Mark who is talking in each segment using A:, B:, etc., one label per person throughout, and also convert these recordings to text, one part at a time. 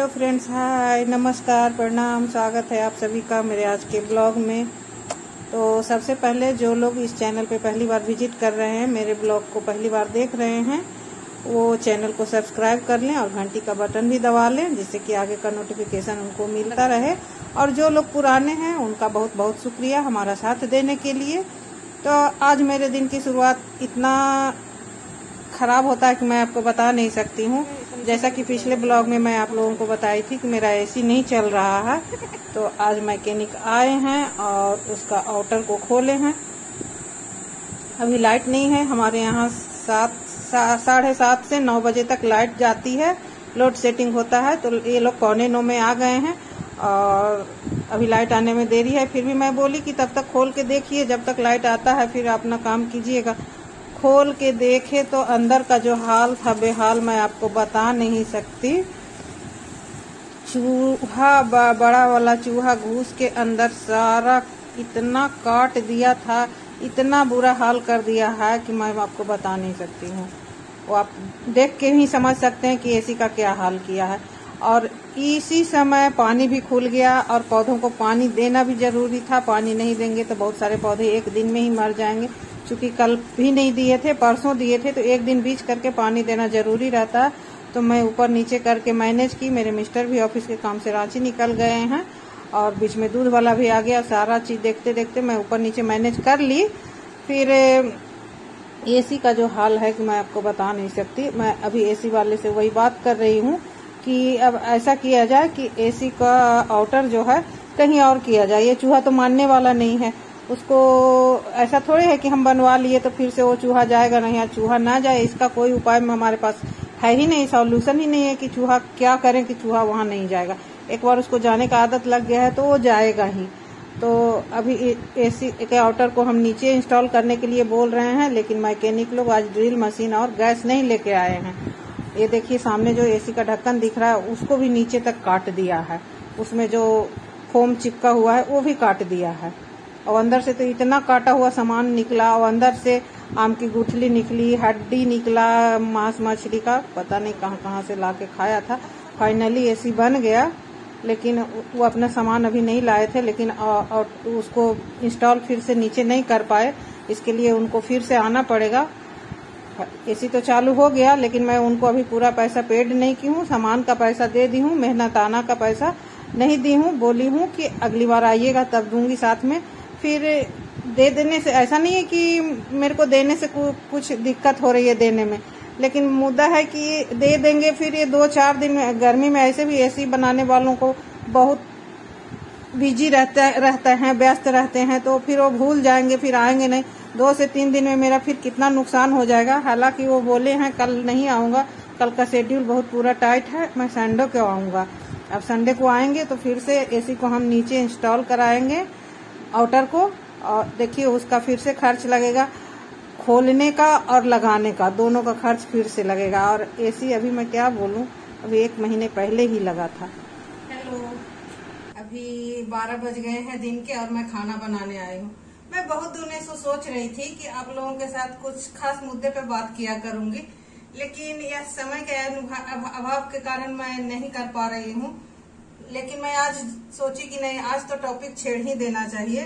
A: Hello friends, हाय, नमस्कार, प्रणाम, स्वागत है आप सभी का मेरे आज के ब्लॉग में। तो सबसे पहले जो लोग इस चैनल पे पहली बार विजिट कर रहे हैं, मेरे ब्लॉग को पहली बार देख रहे हैं, वो चैनल को सब्सक्राइब कर लें और घंटी का बटन भी दबा लें, जिससे कि आगे का नोटिफिकेशन उनको मिलता रहे। और जो लोग पुराने हैं उनका बहुत बहुत शुक्रिया हमारा साथ देने के लिए। तो आज मेरे दिन की शुरुआत इतना खराब होता है कि मैं आपको बता नहीं सकती हूँ। जैसा कि पिछले ब्लॉग में मैं आप लोगों को बताई थी कि मेरा एसी नहीं चल रहा है, तो आज मैकेनिक आए हैं और उसका आउटर को खोले हैं। अभी लाइट नहीं है हमारे यहाँ, 7:30 से 9 बजे तक लाइट जाती है, लोड सेटिंग होता है। तो ये लोग 8:45 में आ गए हैं और अभी लाइट आने में देरी है। फिर भी मैं बोली कि तब तक खोल के देखिए, जब तक लाइट आता है फिर अपना काम कीजिएगा। खोल के देखे तो अंदर का जो हाल था बेहाल, मैं आपको बता नहीं सकती। चूहा, बड़ा वाला चूहा घुस के अंदर सारा इतना काट दिया था, इतना बुरा हाल कर दिया है कि मैं आपको बता नहीं सकती हूँ। वो आप देख के ही समझ सकते हैं कि एसी का क्या हाल किया है। और इसी समय पानी भी खुल गया और पौधों को पानी देना भी जरूरी था। पानी नहीं देंगे तो बहुत सारे पौधे एक दिन में ही मर जाएंगे। चूंकि कल भी नहीं दिए थे, परसों दिए थे, तो एक दिन बीच करके पानी देना जरूरी रहता है। तो मैं ऊपर नीचे करके मैनेज की। मेरे मिस्टर भी ऑफिस के काम से रांची निकल गए हैं और बीच में दूध वाला भी आ गया। सारा चीज देखते देखते मैं ऊपर नीचे मैनेज कर ली। फिर एसी का जो हाल है कि मैं आपको बता नहीं सकती। मैं अभी एसी वाले से वही बात कर रही हूँ कि अब ऐसा किया जाए कि एसी का आउटर जो है कहीं और किया जाए। ये चूहा तो मानने वाला नहीं है, उसको ऐसा थोड़े है कि हम बनवा लिए तो फिर से वो चूहा जाएगा नहीं। चूहा ना जाए इसका कोई उपाय हमारे पास है ही नहीं, सॉल्यूशन ही नहीं है कि चूहा क्या करें कि चूहा वहां नहीं जाएगा। एक बार उसको जाने का आदत लग गया है तो वो जाएगा ही। तो अभी एसी के आउटर को हम नीचे इंस्टॉल करने के लिए बोल रहे हैं, लेकिन मैकेनिक लोग आज ड्रिल मशीन और गैस नहीं लेके आए हैं। ये देखिए सामने जो एसी का ढक्कन दिख रहा है उसको भी नीचे तक काट दिया है, उसमें जो फोम चिपका हुआ है वो भी काट दिया है। और अंदर से तो इतना काटा हुआ सामान निकला, और अंदर से आम की गुठली निकली, हड्डी निकला, मांस मछली का पता नहीं कहाँ कहाँ से लाके खाया था। फाइनली एसी बन गया, लेकिन वो अपना सामान अभी नहीं लाए थे, लेकिन और उसको इंस्टॉल फिर से नीचे नहीं कर पाए। इसके लिए उनको फिर से आना पड़ेगा। एसी तो चालू हो गया, लेकिन मैं उनको अभी पूरा पैसा पेड नहीं की हूँ। सामान का पैसा दे दी हूँ, मेहनताना का पैसा नहीं दी हूँ। बोली हूँ कि अगली बार आइएगा तब दूंगी साथ में। फिर दे देने से ऐसा नहीं है कि मेरे को देने से कुछ दिक्कत हो रही है देने में, लेकिन मुद्दा है कि दे देंगे फिर ये 2-4 दिन गर्मी में ऐसे भी एसी बनाने वालों को बहुत बिजी रहते हैं, व्यस्त रहते हैं, तो फिर वो भूल जाएंगे, फिर आएंगे नहीं। 2 से 3 दिन में मेरा फिर कितना नुकसान हो जाएगा। हालांकि वो बोले हैं कल नहीं आऊंगा, कल का शेड्यूल बहुत पूरा टाइट है, मैं संडे को आऊंगा। अब संडे को आएंगे तो फिर से एसी को हम नीचे इंस्टॉल कराएंगे आउटर को, और देखिए उसका फिर से खर्च लगेगा, खोलने का और लगाने का, दोनों का खर्च फिर से लगेगा। और एसी अभी मैं क्या बोलूं, अभी 1 महीने पहले ही लगा था। हेलो, अभी 12 बज गए हैं दिन के और मैं खाना बनाने आई हूँ। मैं बहुत दिनों से सोच रही थी कि आप लोगों के साथ कुछ खास मुद्दे पे बात किया करूंगी, लेकिन यह समय के अभाव के कारण मैं नहीं कर पा रही हूँ। लेकिन मैं आज सोची कि नहीं, आज तो टॉपिक छेड़ ही देना चाहिए।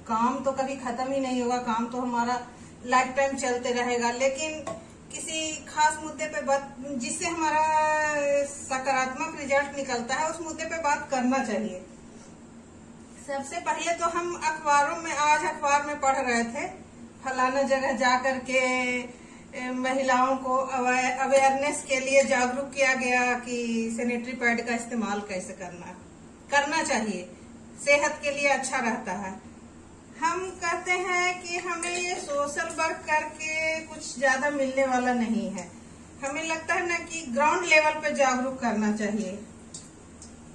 A: काम तो कभी खत्म ही नहीं होगा, काम तो हमारा लाइफ टाइम चलते रहेगा, लेकिन किसी खास मुद्दे पे बात जिससे हमारा सकारात्मक रिजल्ट निकलता है, उस मुद्दे पे बात करना चाहिए। सबसे पहले तो हम अखबारों में, आज अखबार में पढ़ रहे थे, फलाना जगह जाकर के महिलाओं को अवेयरनेस के लिए जागरूक किया गया कि सैनिटरी पैड का इस्तेमाल कैसे करना चाहिए, सेहत के लिए अच्छा रहता है। हम कहते हैं कि हमें ये सोशल वर्क करके कुछ ज्यादा मिलने वाला नहीं है। हमें लगता है ना कि ग्राउंड लेवल पे जागरूक करना चाहिए।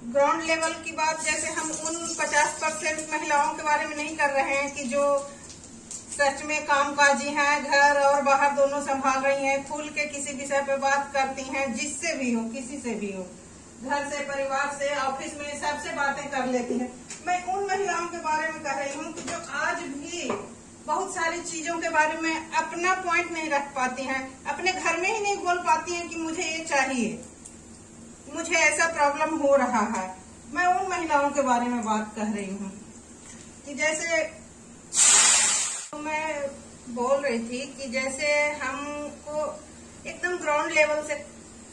A: ग्राउंड लेवल की बात, जैसे हम उन 50% महिलाओं के बारे में नहीं कर रहे हैं कि जो सच में कामकाजी हैं, घर और बाहर दोनों संभाल रही हैं, खुल के किसी विषय पे बात करती हैं, जिससे भी हो, किसी से भी हो, घर से, परिवार से, ऑफिस में, सबसे बातें कर लेती हैं। मैं उन महिलाओं के बारे में कह रही हूँ कि जो आज भी बहुत सारी चीजों के बारे में अपना पॉइंट नहीं रख पाती हैं, अपने घर में ही नहीं बोल पाती हैं कि मुझे ये चाहिए, मुझे ऐसा प्रॉब्लम हो रहा है। मैं उन महिलाओं के बारे में बात कर रही हूँ कि जैसे तो मैं बोल रही थी कि जैसे हमको एकदम ग्राउंड लेवल से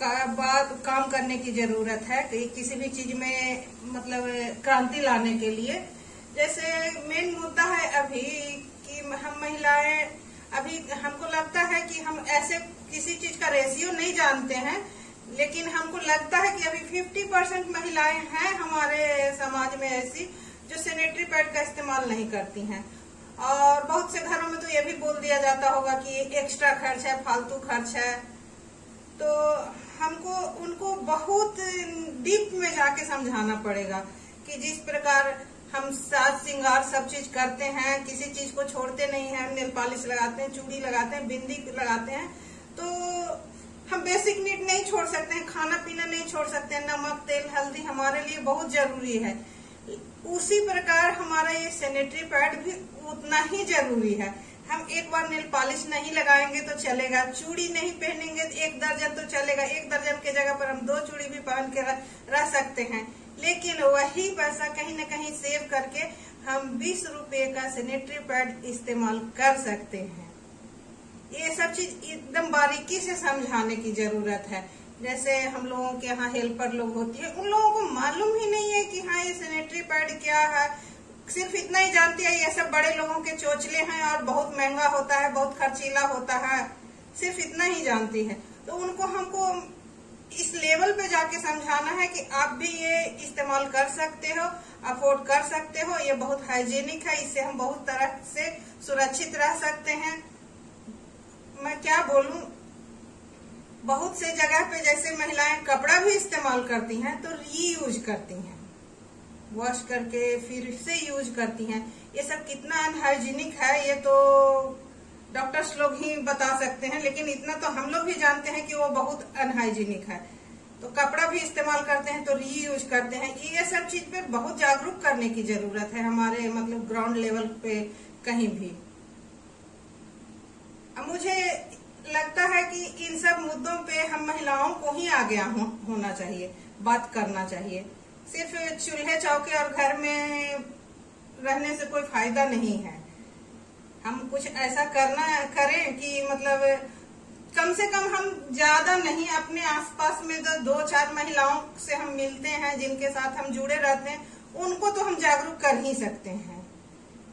A: काम करने की जरूरत है कि किसी भी चीज में मतलब क्रांति लाने के लिए। जैसे मेन मुद्दा है अभी कि हम महिलाएं अभी हमको लगता है कि हम ऐसे किसी चीज का रेशियो नहीं जानते हैं, लेकिन हमको लगता है कि अभी 50% महिलाएं हैं हमारे समाज में ऐसी जो सैनिटरी पैड का इस्तेमाल नहीं करती हैं। और बहुत से घरों में तो ये भी बोल दिया जाता होगा कि एक्स्ट्रा खर्च है, फालतू खर्च है। तो हमको उनको बहुत डीप में जाके समझाना पड़ेगा कि जिस प्रकार हम साज श्रृंगार सब चीज करते हैं, किसी चीज को छोड़ते नहीं है, नेल पॉलिश लगाते हैं, चूड़ी लगाते हैं, बिंदी लगाते हैं, तो हम बेसिक नीड नहीं छोड़ सकते हैं, खाना पीना नहीं छोड़ सकते हैं। नमक, तेल, हल्दी हमारे लिए बहुत जरूरी है। उसी प्रकार हमारा ये सैनिटरी पैड भी उतना ही जरूरी है। हम एक बार नेल पॉलिश नहीं लगाएंगे तो चलेगा, चूड़ी नहीं पहनेंगे 1 दर्जन तो चलेगा, 1 दर्जन के जगह पर हम 2 चूड़ी भी पहन के रह सकते हैं। लेकिन वही पैसा कहीं न कहीं सेव करके हम 20 रुपए का सैनिटरी पैड इस्तेमाल कर सकते हैं। ये सब चीज एकदम बारीकी से समझाने की जरूरत है। जैसे हम लोगों के यहाँ हेल्पर लोग होती है, उन लोगों को मालूम ही नहीं है कि हाँ ये सैनिटरी पैड क्या है। सिर्फ इतना ही जानती है ये सब बड़े लोगों के चोचले हैं और बहुत महंगा होता है, बहुत खर्चीला होता है, सिर्फ इतना ही जानती है। तो उनको हमको इस लेवल पे जाके समझाना है कि आप भी ये इस्तेमाल कर सकते हो, अफोर्ड कर सकते हो, ये बहुत हाइजीनिक है, इससे हम बहुत तरह से सुरक्षित रह सकते हैं। मैं क्या बोलूं, बहुत से जगह पे जैसे महिलाएं कपड़ा भी इस्तेमाल करती हैं तो रीयूज करती हैं, वॉश करके फिर से यूज करती हैं। ये सब कितना अनहाइजीनिक है ये तो डॉक्टर्स लोग ही बता सकते हैं, लेकिन इतना तो हम लोग भी जानते हैं कि वो बहुत अनहाइजीनिक है। तो कपड़ा भी इस्तेमाल करते हैं तो रीयूज करते हैं। ये सब चीज पे बहुत जागरूक करने की जरूरत है हमारे मतलब ग्राउंड लेवल पे कहीं भी। मुझे लगता है कि इन सब मुद्दों पे हम महिलाओं को ही आगे होना चाहिए, बात करना चाहिए। सिर्फ चूल्हे चौके और घर में रहने से कोई फायदा नहीं है। हम कुछ ऐसा करें कि मतलब कम से कम हम ज्यादा नहीं, अपने आसपास में जो 2-4 महिलाओं से हम मिलते हैं, जिनके साथ हम जुड़े रहते हैं, उनको तो हम जागरूक कर ही सकते हैं।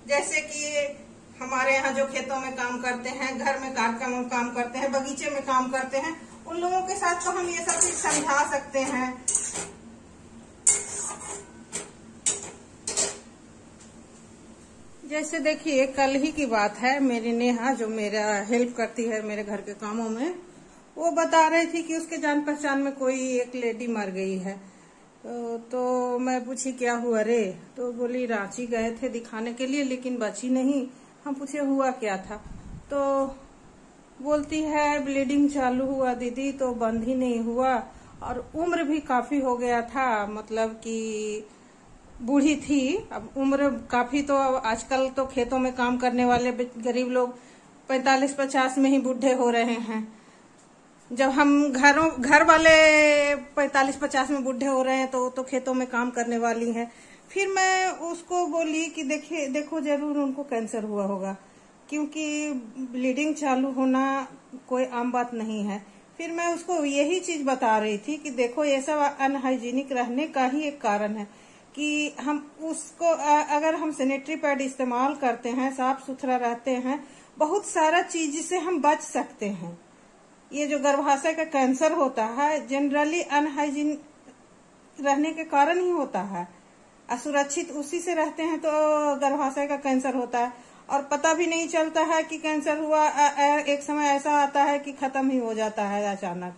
A: जैसे कि हमारे यहाँ जो खेतों में काम करते हैं, घर में काम करते हैं, बगीचे में काम करते हैं, उन लोगों के साथ तो हम ये सब चीज समझा सकते हैं। जैसे देखिए कल ही की बात है, मेरी नेहा जो मेरा हेल्प करती है मेरे घर के कामों में, वो बता रही थी कि उसके जान पहचान में कोई एक लेडी मर गई है। तो मैं पूछी क्या हुआ रे, तो बोली रांची गए थे दिखाने के लिए लेकिन बची नहीं। हम पूछे हुआ क्या था, तो बोलती है ब्लीडिंग चालू हुआ दीदी, तो बंद ही नहीं हुआ और उम्र भी काफी हो गया था, मतलब कि बूढ़ी थी। अब उम्र काफी, तो आजकल तो खेतों में काम करने वाले गरीब लोग 45-50 में ही बूढ़े हो रहे हैं। जब हम घर वाले 45-50 में बूढ़े हो रहे हैं तो खेतों में काम करने वाली हैं। फिर मैं उसको बोली कि देखो जरूर उनको कैंसर हुआ होगा, क्योंकि ब्लीडिंग चालू होना कोई आम बात नहीं है। फिर मैं उसको यही चीज बता रही थी कि देखो ये सब अनहाइजीनिक रहने का ही एक कारण है कि हम उसको अगर हम सैनिटरी पैड इस्तेमाल करते हैं, साफ सुथरा रहते हैं, बहुत सारा चीज से हम बच सकते हैं। ये जो गर्भाशय का कैंसर होता है जनरली अनहाइजीन रहने के कारण ही होता है। असुरक्षित उसी से रहते हैं तो गर्भाशय का कैंसर होता है और पता भी नहीं चलता है कि कैंसर हुआ। एक समय ऐसा आता है कि खत्म ही हो जाता है अचानक,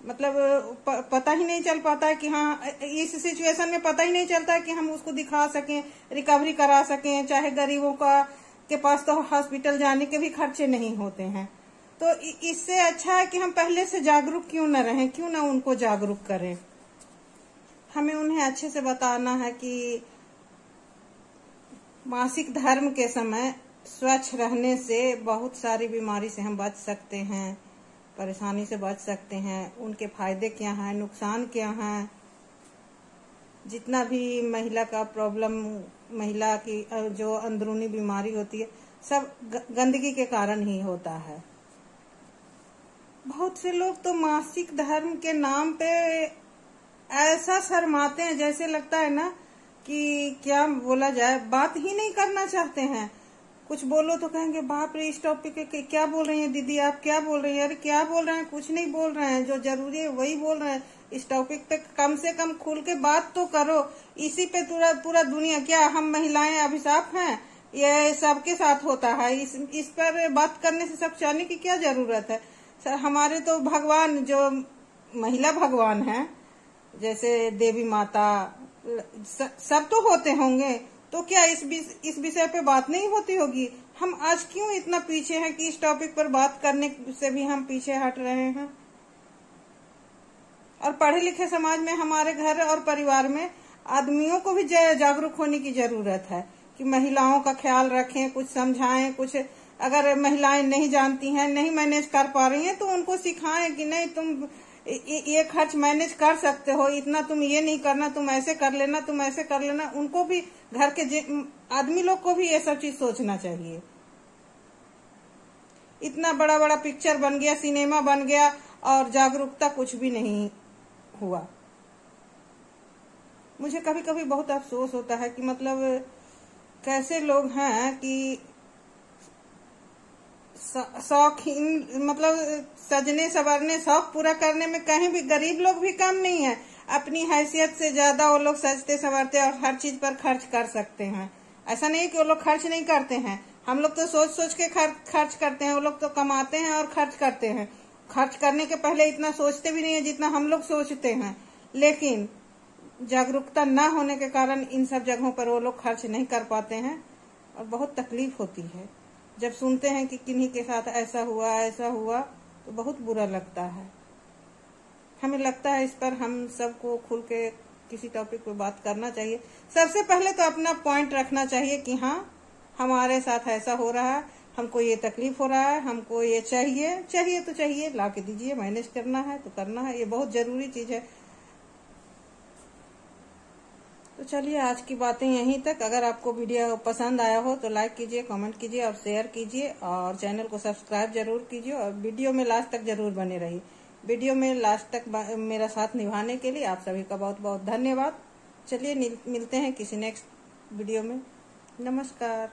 A: मतलब पता ही नहीं चल पाता है कि हाँ, इस सिचुएशन में पता ही नहीं चलता है कि हम उसको दिखा सकें, रिकवरी करा सकें। चाहे गरीबों के पास तो हॉस्पिटल जाने के भी खर्चे नहीं होते हैं। तो इससे अच्छा है कि हम पहले से जागरूक क्यों न रहें, क्यों न उनको जागरूक करें। हमें उन्हें अच्छे से बताना है कि मासिक धर्म के समय स्वच्छ रहने से बहुत सारी बीमारी से हम बच सकते हैं। परेशानी से बच सकते हैं, उनके फायदे क्या हैं, नुकसान क्या हैं। जितना भी महिला का प्रॉब्लम, महिला की जो अंदरूनी बीमारी होती है, सब गंदगी के कारण ही होता है। बहुत से लोग तो मासिक धर्म के नाम पे ऐसा शर्माते हैं, जैसे लगता है ना कि क्या बोला जाए, बात ही नहीं करना चाहते हैं। कुछ बोलो तो कहेंगे बाप रे, इस टॉपिक पे क्या बोल रही हैं दीदी, आप क्या बोल रही हैं। अरे क्या बोल रहे हैं, कुछ नहीं बोल रहे हैं, जो जरूरी है वही बोल रहे हैं। इस टॉपिक पे कम से कम खुल के बात तो करो। इसी पे पूरा दुनिया, क्या हम महिलाएं अभिशाप हैं? ये सबके साथ होता है। इस पर बात करने से सब चाहने की क्या जरूरत है। सर, हमारे तो भगवान, जो महिला भगवान है, जैसे देवी माता, सब तो होते होंगे, तो क्या इस विषय पे बात नहीं होती होगी। हम आज क्यों इतना पीछे हैं कि इस टॉपिक पर बात करने से भी हम पीछे हट रहे हैं। और पढ़े लिखे समाज में, हमारे घर और परिवार में आदमियों को भी जागरूक होने की जरूरत है कि महिलाओं का ख्याल रखें, कुछ समझाएं। कुछ अगर महिलाएं नहीं जानती हैं, नहीं मैनेज कर पा रही हैं, तो उनको सिखाएं कि नहीं, तुम ये खर्च मैनेज कर सकते हो, इतना तुम ये नहीं करना, तुम ऐसे कर लेना, तुम ऐसे कर लेना। उनको भी, घर के आदमी लोग को भी ये सब चीज सोचना चाहिए। इतना बड़ा बड़ा पिक्चर बन गया, सिनेमा बन गया, और जागरूकता कुछ भी नहीं हुआ। मुझे कभी कभी बहुत अफसोस होता है कि मतलब कैसे लोग हैं कि शौकीन, मतलब सजने संवरने, शौक पूरा करने में कहीं भी गरीब लोग भी कम नहीं है। अपनी हैसियत से ज्यादा वो लोग सजते संवरते और हर चीज पर खर्च कर सकते हैं। ऐसा नहीं कि वो लोग खर्च नहीं करते हैं। हम लोग तो सोच सोच के खर्च करते हैं, वो लोग तो कमाते हैं और खर्च करते हैं। खर्च करने के पहले इतना सोचते भी नहीं है जितना हम लोग सोचते हैं। लेकिन जागरूकता न होने के कारण इन सब जगहों पर वो लोग खर्च नहीं कर पाते हैं, और बहुत तकलीफ होती है जब सुनते हैं कि किन्हीं के साथ ऐसा हुआ, तो बहुत बुरा लगता है। हमें लगता है इस पर हम सबको खुल के किसी टॉपिक पे बात करना चाहिए। सबसे पहले तो अपना पॉइंट रखना चाहिए कि हाँ, हमारे साथ ऐसा हो रहा है, हमको ये तकलीफ हो रहा है, हमको ये चाहिए तो चाहिए, ला के दीजिए। मैनेज करना है तो करना है, ये बहुत जरूरी चीज है। तो चलिए, आज की बातें यहीं तक। अगर आपको वीडियो पसंद आया हो तो लाइक कीजिए, कमेंट कीजिए और शेयर कीजिए, और चैनल को सब्सक्राइब जरूर कीजिए, और वीडियो में लास्ट तक जरूर बने रहिए। वीडियो में लास्ट तक मेरा साथ निभाने के लिए आप सभी का बहुत बहुत धन्यवाद। चलिए, मिलते हैं किसी नेक्स्ट वीडियो में। नमस्कार।